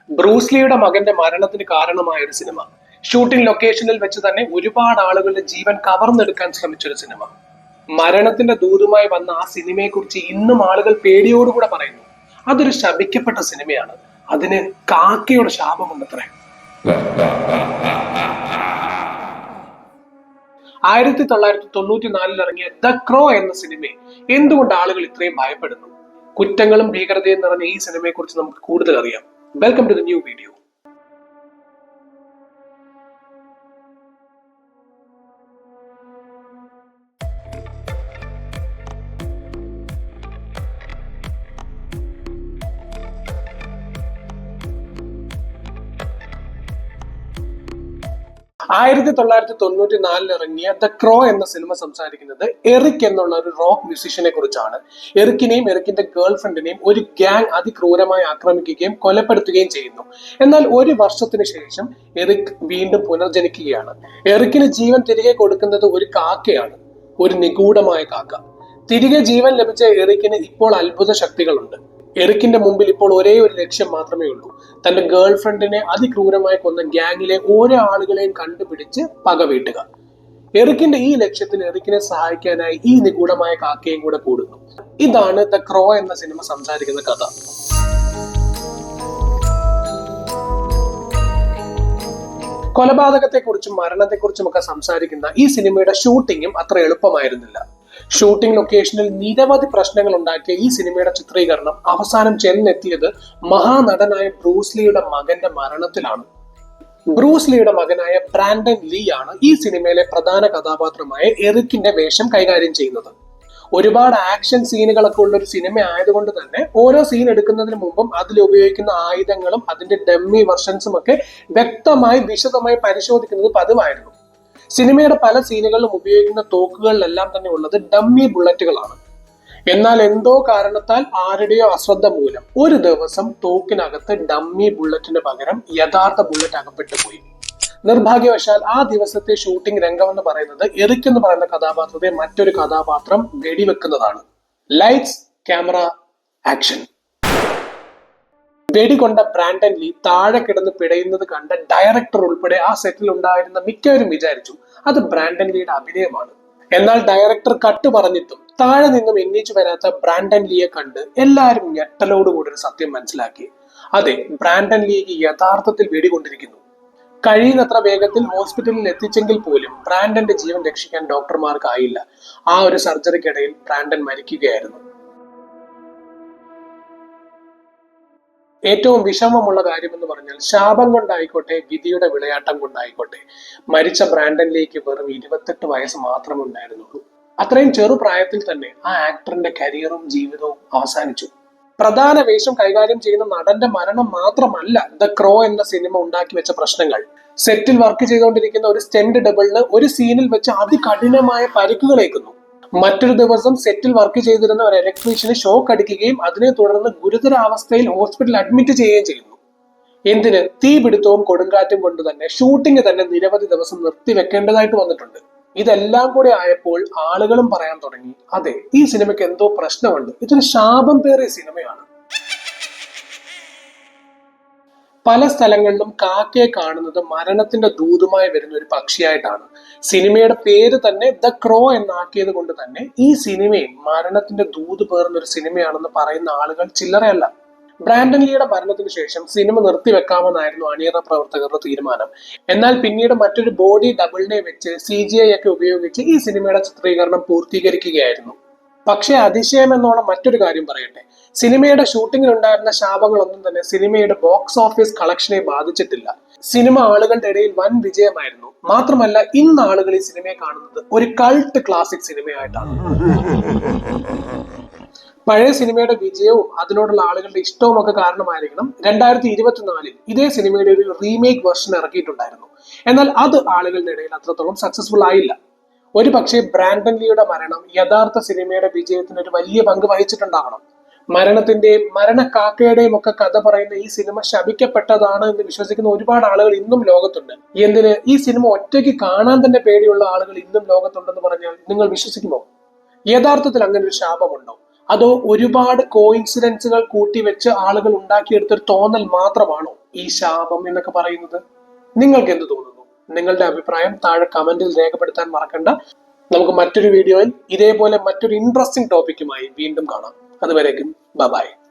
ബ്രൂസ്ലിയുടെ മകന്റെ മരണത്തിന് കാരണമായ ഒരു സിനിമ. ഷൂട്ടിംഗ് ലൊക്കേഷനിൽ വെച്ച് തന്നെ ഒരുപാട് ആളുകളുടെ ജീവൻ കവർന്നെടുക്കാൻ ശ്രമിച്ചൊരു സിനിമ. മരണത്തിന്റെ ദൂതുമായി വന്ന ആ സിനിമയെ കുറിച്ച് ഇന്നും ആളുകൾ പേടിയോടുകൂടെ പറയുന്നു. അതൊരു ശപിക്കപ്പെട്ട സിനിമയാണ്. അതിന് കാക്കയുടെ ശാപമുണ്ടത്രേ. 1994 ഇറങ്ങിയ ദ ക്രോ എന്ന സിനിമയെ എന്തുകൊണ്ട് ആളുകൾ ഇത്രയും ഭയപ്പെടുന്നു? കുറ്റങ്ങളും ഭീകരതയും നിറഞ്ഞ ഈ സിനിമയെ കുറിച്ച് നമുക്ക് കൂടുതൽ അറിയാം. Welcome to the new video. 1994 ഇറങ്ങിയ ദ ക്രോ എന്ന സിനിമ സംസാരിക്കുന്നത് എറിക് എന്നുള്ള ഒരു റോക്ക് മ്യൂസിഷ്യനെ കുറിച്ചാണ്. എറിക്കിനെയും എറിക്കിന്റെ ഗേൾ ഫ്രണ്ടിനെയും ഒരു ഗ്യാങ് അതിക്രൂരമായി ആക്രമിക്കുകയും കൊലപ്പെടുത്തുകയും ചെയ്യുന്നു. എന്നാൽ ഒരു വർഷത്തിന് ശേഷം എറിക് വീണ്ടും പുനർജനിക്കുകയാണ്. എറിക്കിന് ജീവൻ തിരികെ കൊടുക്കുന്നത് ഒരു കാക്കയാണ്, ഒരു നിഗൂഢമായ കാക്ക. തിരികെ ജീവൻ ലഭിച്ച എറിക്കിന് ഇപ്പോൾ അത്ഭുത ശക്തികളുണ്ട്. എറിക്കിന്റെ മുമ്പിൽ ഇപ്പോൾ ഒരേ ഒരു ലക്ഷ്യം മാത്രമേ ഉള്ളൂ: തന്റെ ഗേൾ ഫ്രണ്ടിനെ അതിക്രൂരമായി കൊന്ന ഗ്യാങ്ങിലെ ഓരോ ആളുകളെയും കണ്ടുപിടിച്ച് പക വീട്ടുക. എറിക്കിന്റെ ഈ ലക്ഷ്യത്തിൽ എറിക്കിനെ സഹായിക്കാനായി ഈ നിഗൂഢമായ കാക്കയും കൂടെ കൂടുന്നു. ഇതാണ് ദ ക്രോ എന്ന സിനിമ സംസാരിക്കുന്ന കഥ. കൊലപാതകത്തെക്കുറിച്ചും മരണത്തെക്കുറിച്ചും ഒക്കെ സംസാരിക്കുന്ന ഈ സിനിമയുടെ ഷൂട്ടിങ്ങും അത്ര എളുപ്പമായിരുന്നില്ല. ഷൂട്ടിംഗ് ലൊക്കേഷനിൽ നിരവധി പ്രശ്നങ്ങൾ ഉണ്ടാക്കിയ ഈ സിനിമയുടെ ചിത്രീകരണം അവസാനം ചെന്നെത്തിയത് മഹാനടനായ ബ്രൂസ്ലിയുടെ മകന്റെ മരണത്തിലാണ്. ബ്രൂസ്ലിയുടെ മകനായ ബ്രാൻഡൻ ലീ ആണ് ഈ സിനിമയിലെ പ്രധാന കഥാപാത്രമായ എറിക്കിന്റെ വേഷം കൈകാര്യം ചെയ്യുന്നത്. ഒരുപാട് ആക്ഷൻ സീനുകളൊക്കെ ഉള്ള ഒരു സിനിമ ആയതുകൊണ്ട് തന്നെ ഓരോ സീൻ എടുക്കുന്നതിന് മുമ്പും അതിൽ ഉപയോഗിക്കുന്ന ആയുധങ്ങളും അതിന്റെ ഡമ്മി വെർഷൻസും ഒക്കെ വ്യക്തമായി വിശദമായി പരിശോധിക്കുന്നത് പതിവായിരുന്നു. സിനിമയുടെ പല സീനുകളിലും ഉപയോഗിക്കുന്ന തോക്കുകളിലെല്ലാം തന്നെ ഉള്ളത് ഡമ്മി ബുള്ളറ്റുകളാണ്. എന്നാൽ എന്തോ കാരണത്താൽ ആരുടെയോ അശ്രദ്ധ മൂലം ഒരു ദിവസം തോക്കിനകത്ത് ഡമ്മി ബുള്ളറ്റിന് പകരം യഥാർത്ഥ ബുള്ളറ്റ് അകപ്പെട്ടു പോയി. നിർഭാഗ്യവശാൽ ആ ദിവസത്തെ ഷൂട്ടിംഗ് രംഗമെന്ന് പറയുന്നത് എറിക് എന്ന് പറയുന്ന കഥാപാത്രത്തെ മറ്റൊരു കഥാപാത്രം വെടിവെക്കുന്നതാണ്. Lights, camera, action. വെടികൊണ്ട ബ്രാൻഡൻ ലീ താഴെ കിടന്ന് പിടയുന്നത് കണ്ട ഡയറക്ടർ ഉൾപ്പെടെ ആ സെറ്റിൽ ഉണ്ടായിരുന്ന മിക്കവരും വിചാരിച്ചു അത് ബ്രാൻഡൻ ലീയുടെ അഭിനയമാണ്. എന്നാൽ ഡയറക്ടർ കട്ട് പറഞ്ഞിട്ടും താഴെ നിന്നും എണ്ണീച്ചു വരാത്ത ബ്രാൻഡൻ ലീയെ കണ്ട് എല്ലാവരും ഞെട്ടലോടുകൂടി ഒരു സത്യം മനസ്സിലാക്കി. അതെ, ബ്രാൻഡൻ ലീക്ക് യഥാർത്ഥത്തിൽ വെടികൊണ്ടിരിക്കുന്നു. കഴിയുന്നത്ര വേഗത്തിൽ ഹോസ്പിറ്റലിൽ എത്തിച്ചെങ്കിൽ പോലും ബ്രാൻഡന്റെ ജീവൻ രക്ഷിക്കാൻ ഡോക്ടർമാർക്കായില്ല. ആ ഒരു സർജറിക്കിടയിൽ ബ്രാൻഡൻ മരിക്കുകയായിരുന്നു. ഏറ്റവും വിഷമമുള്ള കാര്യം എന്ന് പറഞ്ഞാൽ ശാപം കൊണ്ടായിക്കോട്ടെ വിധിയുടെ വിളയാട്ടം കൊണ്ടായിക്കോട്ടെ മരിച്ച ബ്രാൻഡൻ ലീക്ക് വെറും 28 വയസ്സ് മാത്രമേ ഉണ്ടായിരുന്നുള്ളൂ. അത്രയും ചെറുപ്രായത്തിൽ തന്നെ ആ ആക്ടറിന്റെ കരിയറും ജീവിതവും അവസാനിച്ചു. പ്രധാന വേഷം കൈകാര്യം ചെയ്യുന്ന നടന്റെ മരണം മാത്രമല്ല ദ ക്രോ എന്ന സിനിമ ഉണ്ടാക്കി വെച്ച പ്രശ്നങ്ങൾ. സെറ്റിൽ വർക്ക് ചെയ്തുകൊണ്ടിരിക്കുന്ന ഒരു സ്റ്റെന്റ് ഡബിളിന് ഒരു സീനിൽ വെച്ച് അതികഠിനമായ പരിക്കുകളേക്കുന്നു. മറ്റൊരു ദിവസം സെറ്റിൽ വർക്ക് ചെയ്തിരുന്ന ഒരു ഇലക്ട്രീഷ്യന് ഷോക്ക് അടിക്കുകയും അതിനെ തുടർന്ന് ഗുരുതരാവസ്ഥയിൽ ഹോസ്പിറ്റലിൽ അഡ്മിറ്റ് ചെയ്യുകയും ചെയ്യുന്നു. എന്തിന്? തീപിടുത്തവും കൊടുങ്കാറ്റും കൊണ്ട് തന്നെ ഷൂട്ടിംഗ് തന്നെ നിരവധി ദിവസം നിർത്തിവെക്കേണ്ടതായിട്ട് വന്നിട്ടുണ്ട്. ഇതെല്ലാം കൂടെ ആയപ്പോൾ ആളുകളും പറയാൻ തുടങ്ങി, അതെ, ഈ സിനിമയ്ക്ക് എന്തോ പ്രശ്നമുണ്ട്, ഇതൊരു ശാപം പേറിയ സിനിമയാണ്. പല സ്ഥലങ്ങളിലും കാക്കയെ കാണുന്നത് മരണത്തിന്റെ ദൂതുമായി വരുന്ന ഒരു പക്ഷിയായിട്ടാണ്. സിനിമയുടെ പേര് തന്നെ ദ ക്രോ എന്നാക്കിയത് കൊണ്ട് തന്നെ ഈ സിനിമയും മരണത്തിന്റെ ദൂത് പേർന്ന ഒരു സിനിമയാണെന്ന് പറയുന്ന ആളുകൾ ചില്ലറയല്ല. ബ്രാൻഡൻ ലീയുടെ മരണത്തിന് ശേഷം സിനിമ നിർത്തിവെക്കാമെന്നായിരുന്നു അണിയറ പ്രവർത്തകരുടെ തീരുമാനം. എന്നാൽ പിന്നീട് മറ്റൊരു ബോഡി ഡബിളിനെ വെച്ച് CGI ഒക്കെ ഉപയോഗിച്ച് ഈ സിനിമയുടെ ചിത്രീകരണം പൂർത്തീകരിക്കുകയായിരുന്നു. പക്ഷേ അതിശയം എന്നോണം മറ്റൊരു കാര്യം പറയട്ടെ, സിനിമയുടെ ഷൂട്ടിങ്ങിൽ ഉണ്ടായിരുന്ന ശാപങ്ങളൊന്നും തന്നെ സിനിമയുടെ ബോക്സ് ഓഫീസ് കളക്ഷനെ ബാധിച്ചിട്ടില്ല. സിനിമ ആളുകളുടെ ഇടയിൽ വൻ വിജയമായിരുന്നു. മാത്രമല്ല, ഇന്ന് ആളുകൾ ഈ സിനിമയെ കാണുന്നത് ഒരു കൾട്ട് ക്ലാസിക് സിനിമയായിട്ടാണ്. പഴയ സിനിമയുടെ വിജയവും അതിനോടുള്ള ആളുകളുടെ ഇഷ്ടവും ഒക്കെ കാരണമായിരിക്കണം 2024 ഇതേ സിനിമയുടെ ഒരു റീമേക്ക് വെർഷൻ ഇറക്കിയിട്ടുണ്ടായിരുന്നു. എന്നാൽ അത് ആളുകളുടെ ഇടയിൽ അത്രത്തോളം സക്സസ്ഫുൾ ആയില്ല. ഒരു പക്ഷേ ബ്രാൻഡൻ ലീയുടെ മരണം യഥാർത്ഥ സിനിമയുടെ വിജയത്തിന് ഒരു വലിയ പങ്ക് വഹിച്ചിട്ടുണ്ടാകണം. മരണത്തിന്റെയും മരണക്കാക്കയുടെയും ഒക്കെ കഥ പറയുന്ന ഈ സിനിമ ശപിക്കപ്പെട്ടതാണ് എന്ന് വിശ്വസിക്കുന്ന ഒരുപാട് ആളുകൾ ഇന്നും ലോകത്തുണ്ട്. എന്തിന്? ഈ സിനിമ ഒറ്റയ്ക്ക് കാണാൻ തന്നെ പേടിയുള്ള ആളുകൾ ഇന്നും ലോകത്തുണ്ടെന്ന് പറഞ്ഞാൽ നിങ്ങൾ വിശ്വസിക്കുമോ? യഥാർത്ഥത്തിൽ അങ്ങനെ ഒരു ശാപമുണ്ടോ? അതോ ഒരുപാട് കോയിൻസിഡൻസുകൾ കൂട്ടിവെച്ച് ആളുകൾ ഉണ്ടാക്കിയെടുത്തൊരു തോന്നൽ മാത്രമാണോ ഈ ശാപം എന്നൊക്കെ പറയുന്നത്? നിങ്ങൾക്ക് എന്ത് തോന്നുന്നു? നിങ്ങളുടെ അഭിപ്രായം താഴെ കമന്റിൽ രേഖപ്പെടുത്താൻ മറക്കണ്ട. നമുക്ക് മറ്റൊരു വീഡിയോയിൽ ഇതേപോലെ മറ്റൊരു ഇൻട്രസ്റ്റിംഗ് ടോപ്പിക്കുമായി വീണ്ടും കാണാം. അതുവരേക്കും ബൈ.